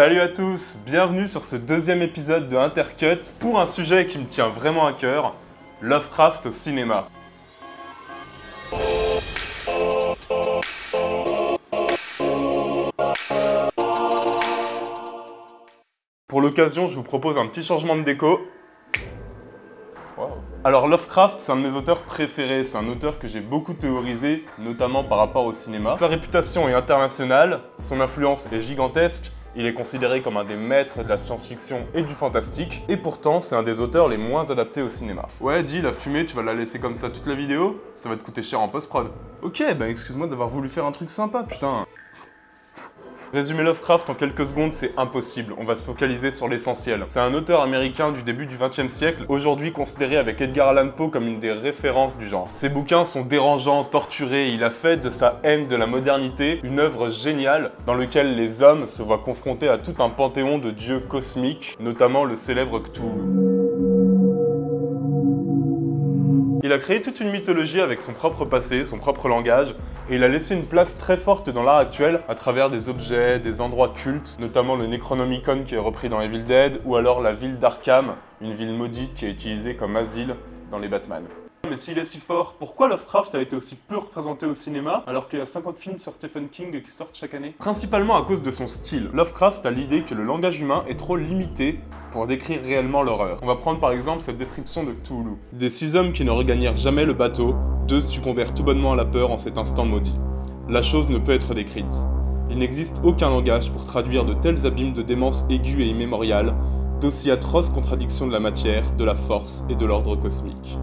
Salut à tous, bienvenue sur ce deuxième épisode de Intercut pour un sujet qui me tient vraiment à cœur, Lovecraft au cinéma. Pour l'occasion, je vous propose un petit changement de déco. Wow. Alors Lovecraft, c'est un de mes auteurs préférés, c'est un auteur que j'ai beaucoup théorisé, notamment par rapport au cinéma. Sa réputation est internationale, son influence est gigantesque, il est considéré comme un des maîtres de la science-fiction et du fantastique, et pourtant c'est un des auteurs les moins adaptés au cinéma. Ouais, dis, la fumée, tu vas la laisser comme ça toute la vidéo? Ça va te coûter cher en post-prod. Ok, bah excuse-moi d'avoir voulu faire un truc sympa, putain. Résumer Lovecraft en quelques secondes, c'est impossible, on va se focaliser sur l'essentiel. C'est un auteur américain du début du XXe siècle, aujourd'hui considéré avec Edgar Allan Poe comme une des références du genre. Ses bouquins sont dérangeants, torturés, il a fait de sa haine de la modernité une œuvre géniale dans laquelle les hommes se voient confrontés à tout un panthéon de dieux cosmiques, notamment le célèbre Cthulhu. Il a créé toute une mythologie avec son propre passé, son propre langage, et il a laissé une place très forte dans l'art actuel à travers des objets, des endroits cultes, notamment le Necronomicon qui est repris dans Evil Dead, ou alors la ville d'Arkham, une ville maudite qui est utilisée comme asile dans les Batman. Mais s'il est si fort, pourquoi Lovecraft a été aussi peu représenté au cinéma alors qu'il y a 50 films sur Stephen King qui sortent chaque année? Principalement à cause de son style. Lovecraft a l'idée que le langage humain est trop limité pour décrire réellement l'horreur. On va prendre par exemple cette description de Cthulhu. Des 6 hommes qui ne regagnèrent jamais le bateau, 2 succombèrent tout bonnement à la peur en cet instant maudit. La chose ne peut être décrite. Il n'existe aucun langage pour traduire de tels abîmes de démence aiguë et immémoriale, d'aussi atroces contradictions de la matière, de la force et de l'ordre cosmique.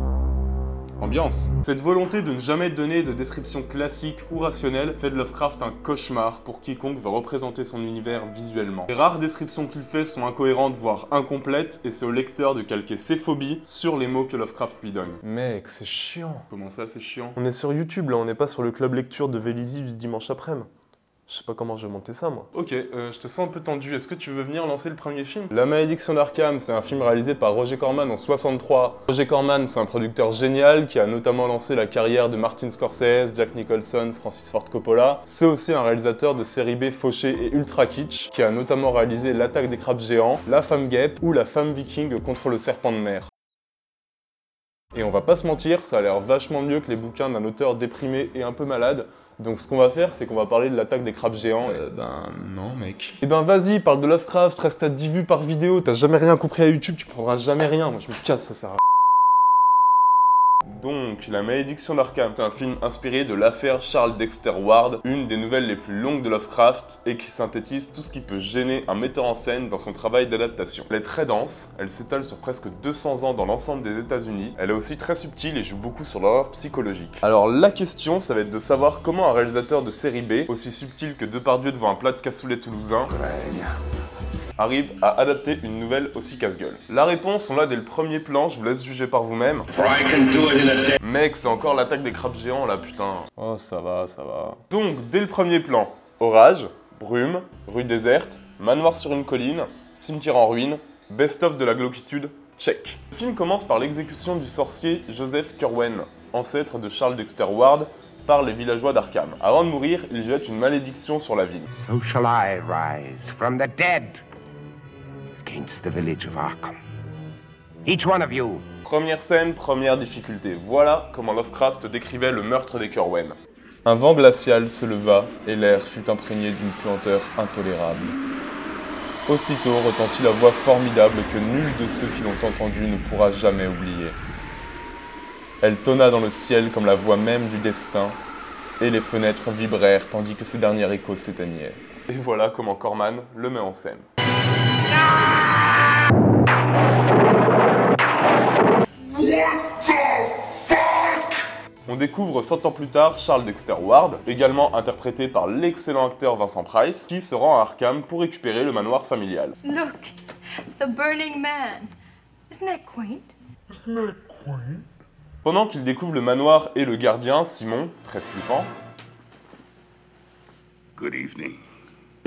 Ambiance. Cette volonté de ne jamais donner de description classique ou rationnelle fait de Lovecraft un cauchemar pour quiconque veut représenter son univers visuellement. Les rares descriptions qu'il fait sont incohérentes voire incomplètes et c'est au lecteur de calquer ses phobies sur les mots que Lovecraft lui donne. Mec, c'est chiant. Comment ça, c'est chiant? On est sur YouTube là, on n'est pas sur le club lecture de Vélizy du dimanche après-midi. Je sais pas comment je vais monter ça, moi. Ok, je te sens un peu tendu. Est-ce que tu veux venir lancer le premier film? La Malédiction d'Arkham, c'est un film réalisé par Roger Corman en 63. Roger Corman, c'est un producteur génial qui a notamment lancé la carrière de Martin Scorsese, Jack Nicholson, Francis Ford Coppola. C'est aussi un réalisateur de série B fauché et ultra kitsch, qui a notamment réalisé L'Attaque des crabes géants, La Femme guêpe ou La Femme viking contre le serpent de mer. Et on va pas se mentir, ça a l'air vachement mieux que les bouquins d'un auteur déprimé et un peu malade. Donc ce qu'on va faire, c'est qu'on va parler de l'attaque des crabes géants. Non mec. Eh ben vas-y, parle de Lovecraft, reste à 10 vues par vidéo, t'as jamais rien compris à YouTube, tu prendras jamais rien, moi je me casse, ça sert à... Donc, La Malédiction d'Arkham, c'est un film inspiré de l'affaire Charles Dexter Ward, une des nouvelles les plus longues de Lovecraft et qui synthétise tout ce qui peut gêner un metteur en scène dans son travail d'adaptation. Elle est très dense, elle s'étale sur presque 200 ans dans l'ensemble des États-Unis, elle est aussi très subtile et joue beaucoup sur l'horreur psychologique. Alors la question, ça va être de savoir comment un réalisateur de série B, aussi subtil que Depardieu devant un plat de cassoulet toulousain, arrive à adapter une nouvelle aussi casse-gueule. La réponse, on l'a dès le premier plan, je vous laisse juger par vous-même. Mec, c'est encore l'attaque des crabes géants là, putain. Oh, ça va, ça va. Donc, dès le premier plan, orage, brume, rue déserte, manoir sur une colline, cimetière en ruine, best-of de la glauquitude, check. Le film commence par l'exécution du sorcier Joseph Curwen, ancêtre de Charles Dexter Ward, par les villageois d'Arkham. Avant de mourir, il jette une malédiction sur la ville. So shall I rise from the dead against the village of Arkham. Each one of you. Première scène, première difficulté. Voilà comment Lovecraft décrivait le meurtre des Curwen. Un vent glacial se leva et l'air fut imprégné d'une puanteur intolérable. Aussitôt retentit la voix formidable que nul de ceux qui l'ont entendue ne pourra jamais oublier. Elle tonna dans le ciel comme la voix même du destin, et les fenêtres vibrèrent tandis que ces derniers échos s'éteignaient. Et voilà comment Corman le met en scène. On découvre 100 ans plus tard Charles Dexter Ward, également interprété par l'excellent acteur Vincent Price, qui se rend à Arkham pour récupérer le manoir familial. Look, the burning man. Isn't that quaint? Pendant qu'il découvre le manoir et le gardien, Simon, très flippant, Good evening.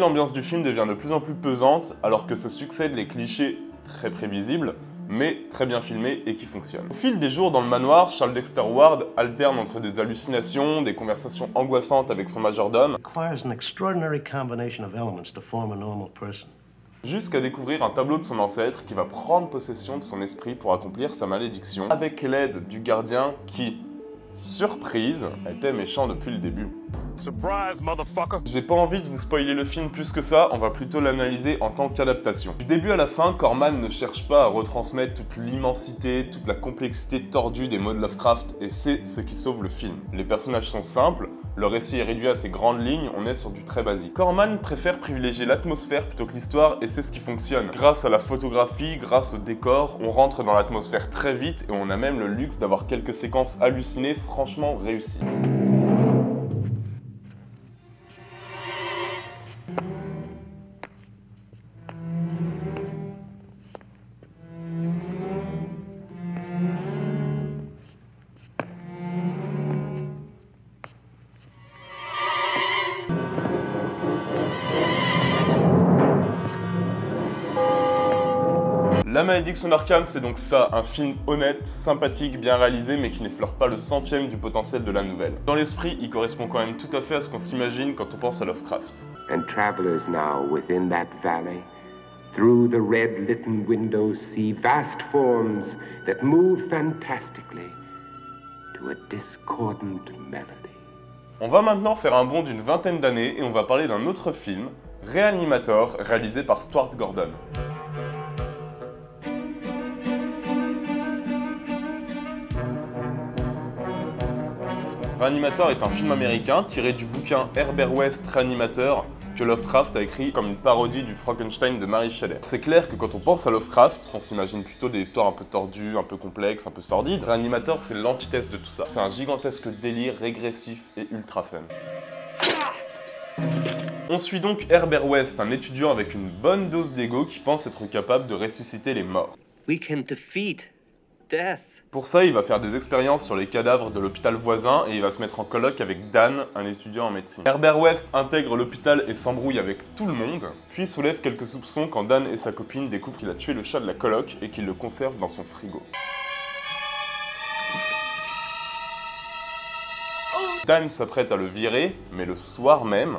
l'ambiance du film devient de plus en plus pesante alors que se succèdent les clichés très prévisibles, mais très bien filmés et qui fonctionnent. Au fil des jours dans le manoir, Charles Dexter Ward alterne entre des hallucinations, des conversations angoissantes avec son majordome, Requires an extraordinary combination of elements to form a normal person. jusqu'à découvrir un tableau de son ancêtre qui va prendre possession de son esprit pour accomplir sa malédiction, avec l'aide du gardien qui, surprise, était méchant depuis le début. Surprise, motherfucker! J'ai pas envie de vous spoiler le film plus que ça, on va plutôt l'analyser en tant qu'adaptation. Du début à la fin, Corman ne cherche pas à retransmettre toute l'immensité, toute la complexité tordue des mots de Lovecraft, et c'est ce qui sauve le film. Les personnages sont simples, le récit est réduit à ses grandes lignes, on est sur du très basique. Corman préfère privilégier l'atmosphère plutôt que l'histoire, et c'est ce qui fonctionne. Grâce à la photographie, grâce au décor, on rentre dans l'atmosphère très vite, et on a même le luxe d'avoir quelques séquences hallucinées franchement réussies. La Malédiction d'Arkham, c'est donc ça, un film honnête, sympathique, bien réalisé, mais qui n'effleure pas le centième du potentiel de la nouvelle. Dans l'esprit, il correspond quand même tout à fait à ce qu'on s'imagine quand on pense à Lovecraft. And travelers now within that valley, through the red-litten windows see vast forms that move fantastically to a discordant melody. On va maintenant faire un bond d'une vingtaine d'années et on va parler d'un autre film, Reanimator, réalisé par Stuart Gordon. Reanimator est un film américain tiré du bouquin Herbert West Reanimator que Lovecraft a écrit comme une parodie du Frankenstein de Mary Shelley. C'est clair que quand on pense à Lovecraft, on s'imagine plutôt des histoires un peu tordues, un peu complexes, un peu sordides. Reanimator, c'est l'antithèse de tout ça. C'est un gigantesque délire régressif et ultra fun. On suit donc Herbert West, un étudiant avec une bonne dose d'ego qui pense être capable de ressusciter les morts. We can defeat death. Pour ça, il va faire des expériences sur les cadavres de l'hôpital voisin et il va se mettre en coloc avec Dan, un étudiant en médecine. Herbert West intègre l'hôpital et s'embrouille avec tout le monde, puis soulève quelques soupçons quand Dan et sa copine découvrent qu'il a tué le chat de la coloc et qu'il le conserve dans son frigo. Dan s'apprête à le virer, mais le soir même...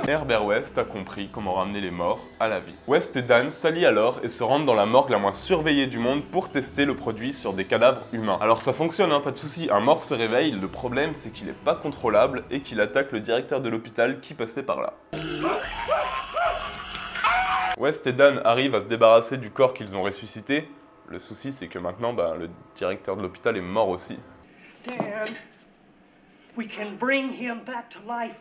Herbert West a compris comment ramener les morts à la vie. West et Dan s'allient alors et se rendent dans la morgue la moins surveillée du monde pour tester le produit sur des cadavres humains. Alors ça fonctionne, hein, pas de souci, un mort se réveille, le problème c'est qu'il n'est pas contrôlable et qu'il attaque le directeur de l'hôpital qui passait par là. West et Dan arrivent à se débarrasser du corps qu'ils ont ressuscité. Le souci c'est que maintenant, le directeur de l'hôpital est mort aussi. Dan, we can bring him back to life.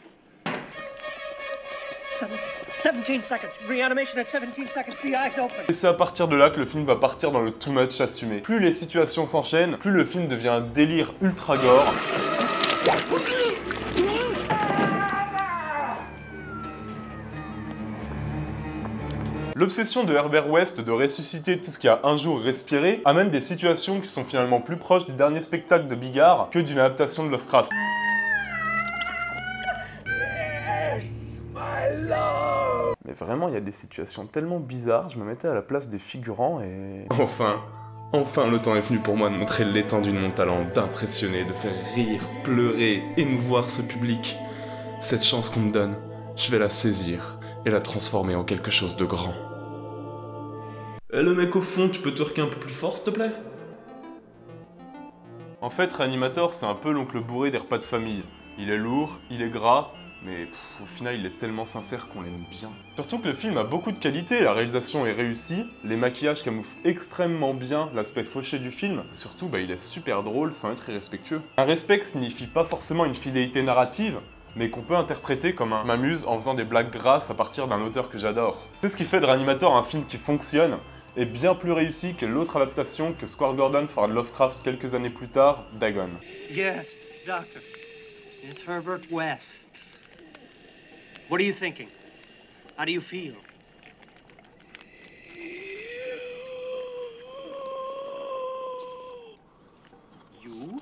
17 seconds. Reanimation at 17 seconds. The eyes open. Et c'est à partir de là que le film va partir dans le too much assumé. Plus les situations s'enchaînent, plus le film devient un délire ultra gore. L'obsession de Herbert West de ressusciter tout ce qui a un jour respiré amène des situations qui sont finalement plus proches du dernier spectacle de Bigard que d'une adaptation de Lovecraft. Mais vraiment, il y a des situations tellement bizarres, je me mettais à la place des figurants et... Enfin, le temps est venu pour moi de montrer l'étendue de mon talent, d'impressionner, de faire rire, pleurer, émouvoir ce public. Cette chance qu'on me donne, je vais la saisir et la transformer en quelque chose de grand. Eh le mec au fond, tu peux twerker un peu plus fort s'il te plaît? En fait, Reanimator, c'est un peu l'oncle bourré des repas de famille. Il est lourd, il est gras, mais au final il est tellement sincère qu'on l'aime bien. Surtout que le film a beaucoup de qualité, la réalisation est réussie, les maquillages camouflent extrêmement bien l'aspect fauché du film, surtout il est super drôle sans être irrespectueux. Un respect signifie pas forcément une fidélité narrative, mais qu'on peut interpréter comme un « je m'amuse en faisant des blagues grasses à partir d'un auteur que j'adore ». C'est ce qui fait de Reanimator un film qui fonctionne, et bien plus réussi que l'autre adaptation que Stuart Gordon fera de Lovecraft quelques années plus tard, Dagon. Yes, Doctor. It's Herbert West. What are you thinking? How do you feel? You?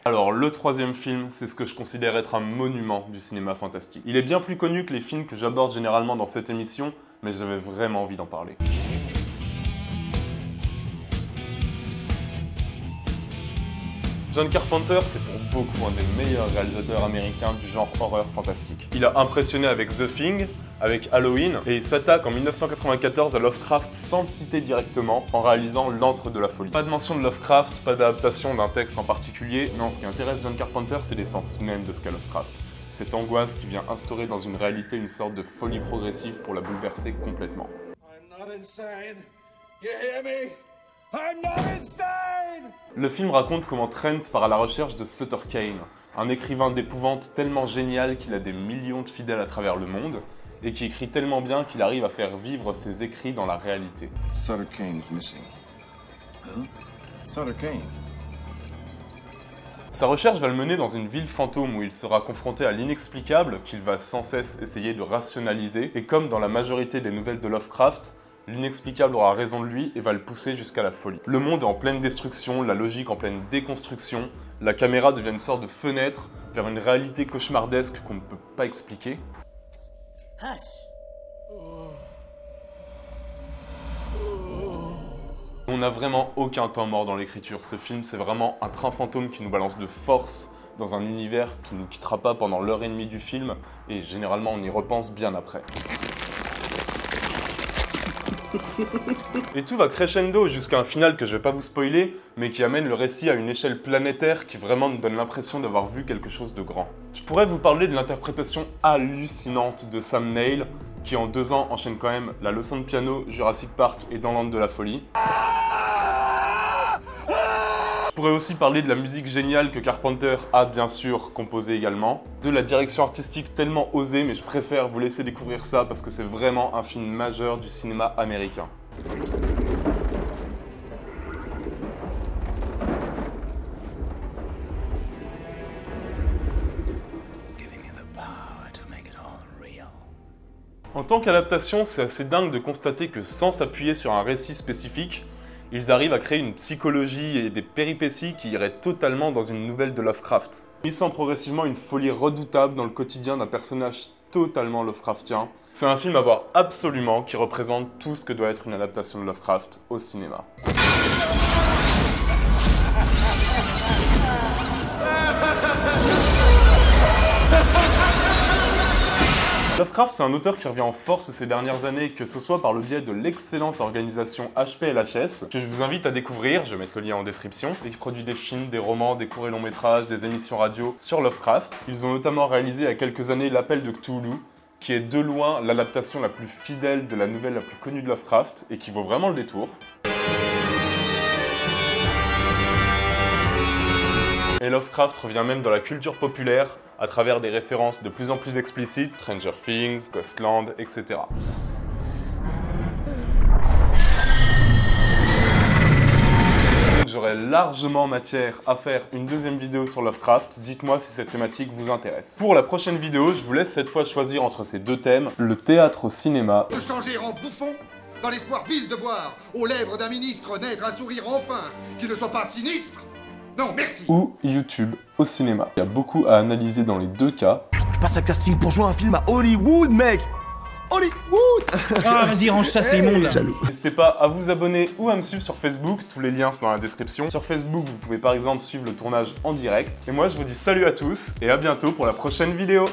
Alors le troisième film, c'est ce que je considère être un monument du cinéma fantastique. Il est bien plus connu que les films que j'aborde généralement dans cette émission, mais j'avais vraiment envie d'en parler. John Carpenter, c'est pour beaucoup un des meilleurs réalisateurs américains du genre horreur fantastique. Il a impressionné avec The Thing, avec Halloween, et il s'attaque en 1994 à Lovecraft sans le citer directement, en réalisant L'Antre de la Folie. Pas de mention de Lovecraft, pas d'adaptation d'un texte en particulier, non, ce qui intéresse John Carpenter, c'est l'essence même de ce qu'est Lovecraft. Cette angoisse qui vient instaurer dans une réalité une sorte de folie progressive pour la bouleverser complètement. I'm not insane. You hear me? I'm not insane! Le film raconte comment Trent part à la recherche de Sutter Kane, un écrivain d'épouvante tellement génial qu'il a des millions de fidèles à travers le monde, et qui écrit tellement bien qu'il arrive à faire vivre ses écrits dans la réalité. Sutter Kane's missing. Huh? Sutter Kane. Sa recherche va le mener dans une ville fantôme où il sera confronté à l'inexplicable qu'il va sans cesse essayer de rationaliser, et comme dans la majorité des nouvelles de Lovecraft, l'inexplicable aura raison de lui et va le pousser jusqu'à la folie. Le monde est en pleine destruction, la logique en pleine déconstruction, la caméra devient une sorte de fenêtre vers une réalité cauchemardesque qu'on ne peut pas expliquer. On n'a vraiment aucun temps mort dans l'écriture. Ce film, c'est vraiment un train fantôme qui nous balance de force dans un univers qui ne nous quittera pas pendant l'heure et demie du film, et généralement on y repense bien après. Et tout va crescendo jusqu'à un final que je vais pas vous spoiler, mais qui amène le récit à une échelle planétaire qui vraiment nous donne l'impression d'avoir vu quelque chose de grand. Je pourrais vous parler de l'interprétation hallucinante de Sam Neill, qui en 2 ans enchaîne quand même la leçon de piano, Jurassic Park et Dans l'Antre de la Folie. Je pourrais aussi parler de la musique géniale que Carpenter a bien sûr composée également, de la direction artistique tellement osée, mais je préfère vous laisser découvrir ça parce que c'est vraiment un film majeur du cinéma américain. En tant qu'adaptation, c'est assez dingue de constater que sans s'appuyer sur un récit spécifique, ils arrivent à créer une psychologie et des péripéties qui iraient totalement dans une nouvelle de Lovecraft. Ils sentent progressivement une folie redoutable dans le quotidien d'un personnage totalement Lovecraftien. C'est un film à voir absolument qui représente tout ce que doit être une adaptation de Lovecraft au cinéma. Lovecraft, c'est un auteur qui revient en force ces dernières années, que ce soit par le biais de l'excellente organisation HPLHS, que je vous invite à découvrir, je vais mettre le lien en description, et qui produit des films, des romans, des courts et longs métrages, des émissions radio sur Lovecraft. Ils ont notamment réalisé il y a quelques années L'Appel de Cthulhu, qui est de loin l'adaptation la plus fidèle de la nouvelle la plus connue de Lovecraft, et qui vaut vraiment le détour. Et Lovecraft revient même dans la culture populaire, à travers des références de plus en plus explicites, Stranger Things, Ghostland, etc. J'aurais largement matière à faire une deuxième vidéo sur Lovecraft, dites-moi si cette thématique vous intéresse. Pour la prochaine vidéo, je vous laisse cette fois choisir entre ces deux thèmes, le théâtre au cinéma, Se changer en bouffon dans l'espoir vil de voir aux lèvres d'un ministre naître un sourire enfin qui ne soit pas sinistre. Non, merci. ou YouTube au cinéma. Il y a beaucoup à analyser dans les deux cas. Je passe un casting pour jouer un film à Hollywood, mec! Hollywood! Ah, vas-y, range ça, c'est immonde là. Jaloux. N'hésitez pas à vous abonner ou à me suivre sur Facebook, tous les liens sont dans la description. Sur Facebook, vous pouvez par exemple suivre le tournage en direct. Et moi, je vous dis salut à tous et à bientôt pour la prochaine vidéo.